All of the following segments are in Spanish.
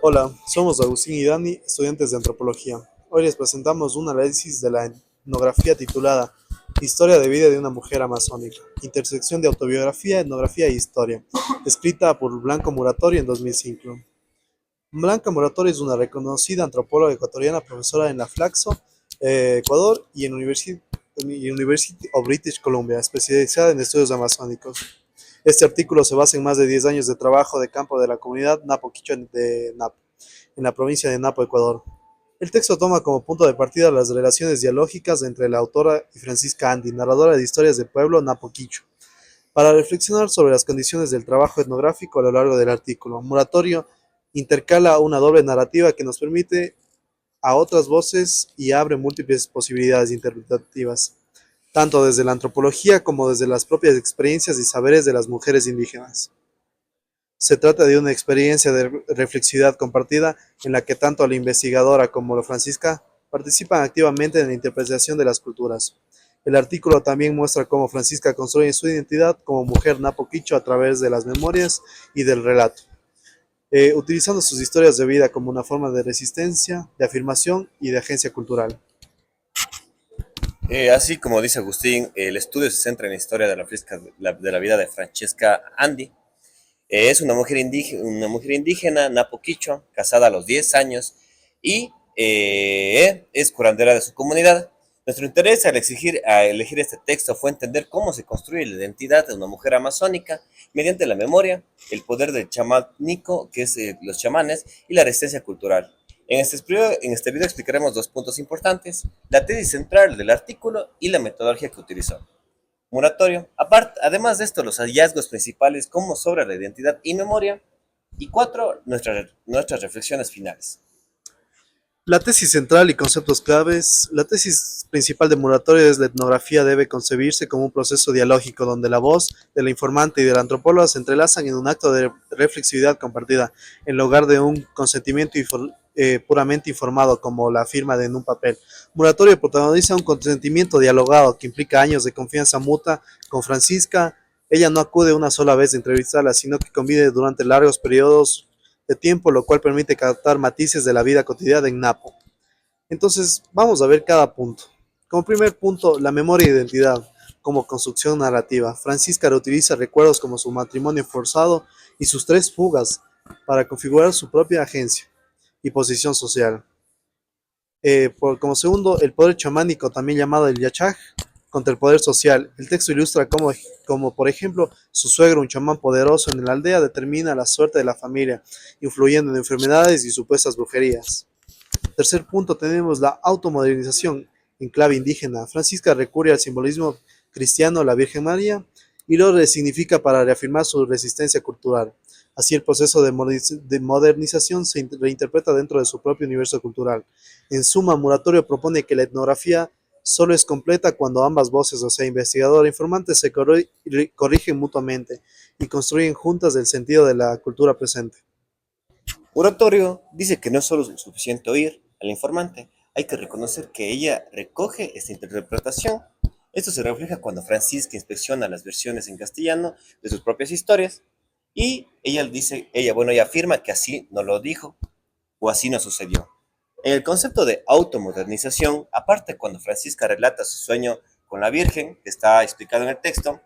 Hola, somos Agustín y Dani, estudiantes de antropología. Hoy les presentamos un análisis de la etnografía titulada Historia de vida de una mujer amazónica, intersección de autobiografía, etnografía e historia, escrita por Blanca Muratori en 2005. Blanca Muratori es una reconocida antropóloga ecuatoriana, profesora en la Flaxo, Ecuador, y en University of British Columbia, especializada en estudios amazónicos. Este artículo se basa en más de 10 años de trabajo de campo de la comunidad Napo Quichua de Napo, en la provincia de Napo, Ecuador. El texto toma como punto de partida las relaciones dialógicas entre la autora y Francisca Andy, narradora de historias del pueblo Napo Quichua, para reflexionar sobre las condiciones del trabajo etnográfico a lo largo del artículo. Muratorio intercala una doble narrativa que nos permite a otras voces y abre múltiples posibilidades interpretativas, tanto desde la antropología como desde las propias experiencias y saberes de las mujeres indígenas. Se trata de una experiencia de reflexividad compartida en la que tanto la investigadora como la Francisca participan activamente en la interpretación de las culturas. El artículo también muestra cómo Francisca construye su identidad como mujer napo-quichua a través de las memorias y del relato, utilizando sus historias de vida como una forma de resistencia, de afirmación y de agencia cultural. Así como dice Agustín, el estudio se centra en la historia de la vida de Francesca Andy. Es una mujer indígena, napo quichua, casada a los 10 años y es curandera de su comunidad. Nuestro interés al elegir este texto fue entender cómo se construye la identidad de una mujer amazónica mediante la memoria, el poder del chamánico, que es los chamanes, y la resistencia cultural. En este video explicaremos dos puntos importantes: la tesis central del artículo y la metodología que utilizó. Moratorio. Además de esto, los hallazgos principales como sobre la identidad y memoria. Y cuatro, nuestras reflexiones finales. La tesis central y conceptos claves. La tesis principal de Muratorio es: la etnografía debe concebirse como un proceso dialógico donde la voz de la informante y del antropólogo se entrelazan en un acto de reflexividad compartida, en lugar de un consentimiento puramente informado como la firma en un papel. Muratorio protagoniza un consentimiento dialogado que implica años de confianza mutua con Francisca. Ella no acude una sola vez de entrevistarla, sino que convive durante largos periodos de tiempo, lo cual permite captar matices de la vida cotidiana en Napo. Entonces, vamos a ver cada punto. Como primer punto, la memoria e identidad como construcción narrativa. Francisca reutiliza recuerdos como su matrimonio forzado y sus tres fugas para configurar su propia agencia y posición social. Como segundo, el poder chamánico, también llamado el yachaj, contra el poder social. El texto ilustra cómo, por ejemplo, su suegro, un chamán poderoso en la aldea, determina la suerte de la familia, influyendo en enfermedades y supuestas brujerías. Tercer punto, tenemos la automodernización en clave indígena. Francisca recurre al simbolismo cristiano de la Virgen María y lo resignifica para reafirmar su resistencia cultural. Así, el proceso de modernización se reinterpreta dentro de su propio universo cultural. En suma, Muratorio propone que la etnografía solo es completa cuando ambas voces, o sea, investigador e informante, se corrigen mutuamente y construyen juntas el sentido de la cultura presente. Oratorio dice que no es solo suficiente oír al informante, hay que reconocer que ella recoge esta interpretación. Esto se refleja cuando Francisca inspecciona las versiones en castellano de sus propias historias y ella afirma que así no lo dijo o así no sucedió. En el concepto de automodernización, aparte cuando Francisca relata su sueño con la Virgen, que está explicado en el texto,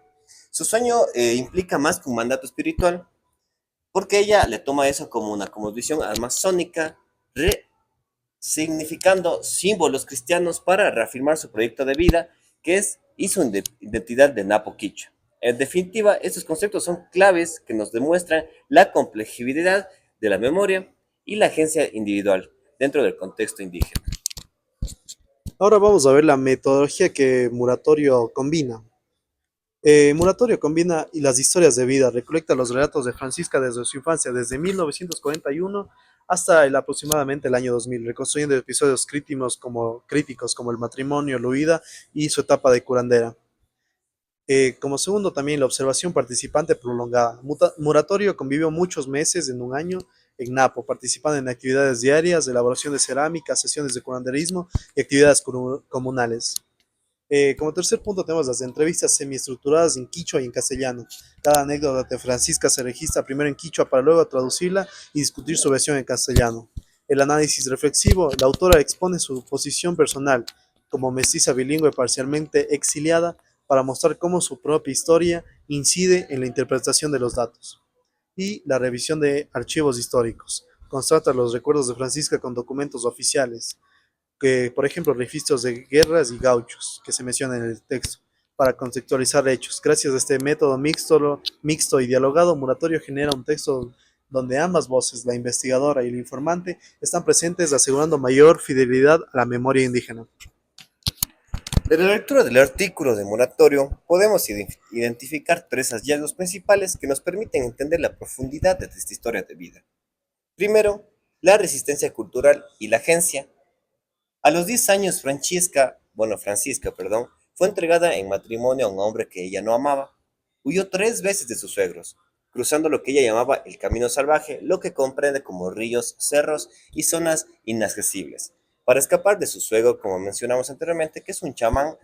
su sueño implica más que un mandato espiritual, porque ella le toma eso como una cosmovisión amazónica, significando símbolos cristianos para reafirmar su proyecto de vida, que es y su identidad de Napo Quichua. En definitiva, estos conceptos son claves que nos demuestran la complejidad de la memoria y la agencia individual dentro del contexto indígena. Ahora vamos a ver la metodología que Muratorio combina. Muratorio combina y las historias de vida, recolecta los relatos de Francisca desde su infancia, desde 1941 hasta aproximadamente el año 2000, reconstruyendo episodios críticos como el matrimonio, la huida y su etapa de curandera. Como segundo, también la observación participante prolongada. Muratorio convivió muchos meses en un año en Napo, participando en actividades diarias, elaboración de cerámica, sesiones de curanderismo y actividades comunales. Como tercer punto tenemos las entrevistas semiestructuradas en quichua y en castellano. Cada anécdota de Francisca se registra primero en quichua para luego traducirla y discutir su versión en castellano. El análisis reflexivo, la autora expone su posición personal como mestiza bilingüe parcialmente exiliada para mostrar cómo su propia historia incide en la interpretación de los datos. Y la revisión de archivos históricos. Constata los recuerdos de Francisca con documentos oficiales, que, por ejemplo, registros de guerras y gauchos que se mencionan en el texto, para contextualizar hechos. Gracias a este método mixto y dialogado, Muratorio genera un texto donde ambas voces, la investigadora y el informante, están presentes, asegurando mayor fidelidad a la memoria indígena. De la lectura del artículo de Moratorio podemos identificar tres hallazgos principales que nos permiten entender la profundidad de esta historia de vida. Primero, la resistencia cultural y la agencia. A los 10 años, Francisca, perdón, fue entregada en matrimonio a un hombre que ella no amaba. Huyó 3 veces de sus suegros, cruzando lo que ella llamaba el camino salvaje, lo que comprende como ríos, cerros y zonas inaccesibles, para escapar de su suegro, como mencionamos anteriormente, que es un chamán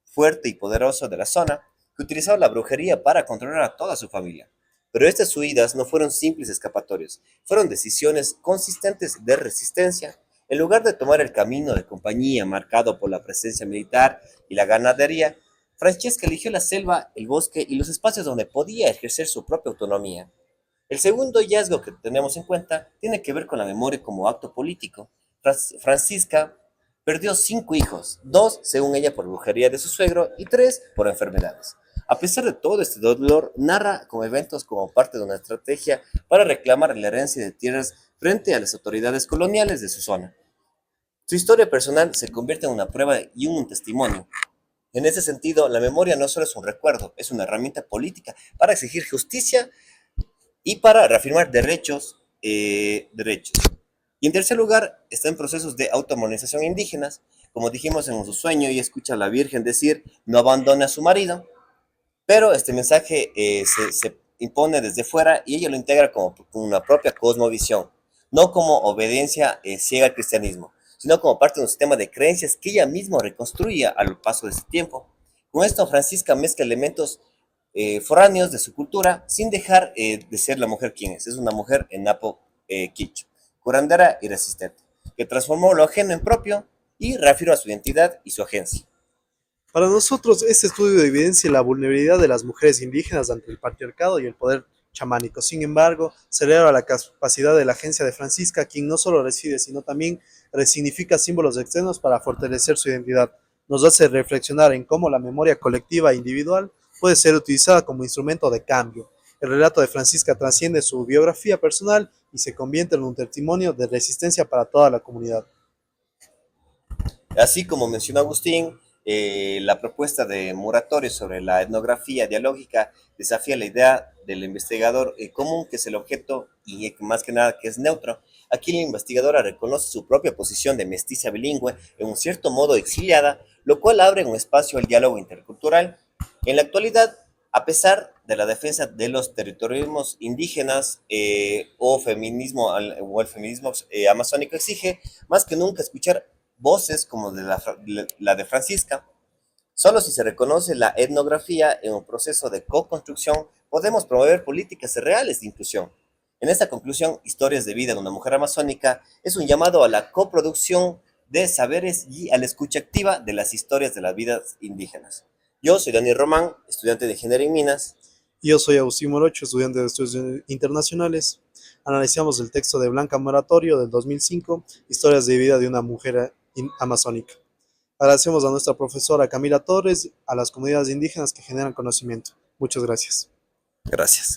fuerte y poderoso de la zona, que utilizaba la brujería para controlar a toda su familia. Pero estas huidas no fueron simples escapatorios, fueron decisiones consistentes de resistencia. En lugar de tomar el camino de compañía marcado por la presencia militar y la ganadería, Francesca eligió la selva, el bosque y los espacios donde podía ejercer su propia autonomía. El segundo hallazgo que tenemos en cuenta tiene que ver con la memoria como acto político. Francisca perdió 5 hijos, 2 según ella por brujería de su suegro y 3 por enfermedades. A pesar de todo este dolor, narra como eventos como parte de una estrategia para reclamar la herencia de tierras frente a las autoridades coloniales de su zona. Su historia personal se convierte en una prueba y un testimonio. En ese sentido, la memoria no solo es un recuerdo, es una herramienta política para exigir justicia y para reafirmar derechos. Y en tercer lugar, está en procesos de automonización indígenas. Como dijimos en su sueño, y escucha a la Virgen decir, no abandone a su marido, pero este mensaje se impone desde fuera y ella lo integra como una propia cosmovisión, no como obediencia ciega al cristianismo, sino como parte de un sistema de creencias que ella misma reconstruye al paso de ese tiempo. Con esto, Francisca mezcla elementos foráneos de su cultura sin dejar de ser la mujer quien es. Es una mujer en Napo Quicho, curandera y resistente, que transformó lo ajeno en propio y reafirma su identidad y su agencia. Para nosotros, este estudio evidencia la vulnerabilidad de las mujeres indígenas ante el patriarcado y el poder chamánico. Sin embargo, celebra la capacidad de la agencia de Francisca, quien no solo reside, sino también resignifica símbolos externos para fortalecer su identidad. Nos hace reflexionar en cómo la memoria colectiva e individual puede ser utilizada como instrumento de cambio. El relato de Francisca trasciende su biografía personal y se convierte en un testimonio de resistencia para toda la comunidad. Así como mencionó Agustín, la propuesta de Muratorio sobre la etnografía dialógica desafía la idea del investigador común, que es el objeto y más que nada que es neutro. Aquí la investigadora reconoce su propia posición de mestiza bilingüe, en un cierto modo exiliada, lo cual abre un espacio al diálogo intercultural. En la actualidad, a pesar de la defensa de los territorios indígenas o el feminismo amazónico exige más que nunca escuchar voces como la de Francisca. Solo si se reconoce la etnografía en un proceso de co-construcción, podemos promover políticas reales de inclusión. En esta conclusión, Historias de vida de una mujer amazónica es un llamado a la coproducción de saberes y a la escucha activa de las historias de las vidas indígenas. Yo soy Dani Román, estudiante de Ingeniería en Minas. Yo soy Agustín Morocho, estudiante de Estudios Internacionales. Analizamos el texto de Blanca Moratorio del 2005, Historias de vida de una mujer amazónica. Agradecemos a nuestra profesora Camila Torres, a las comunidades indígenas que generan conocimiento. Muchas gracias. Gracias.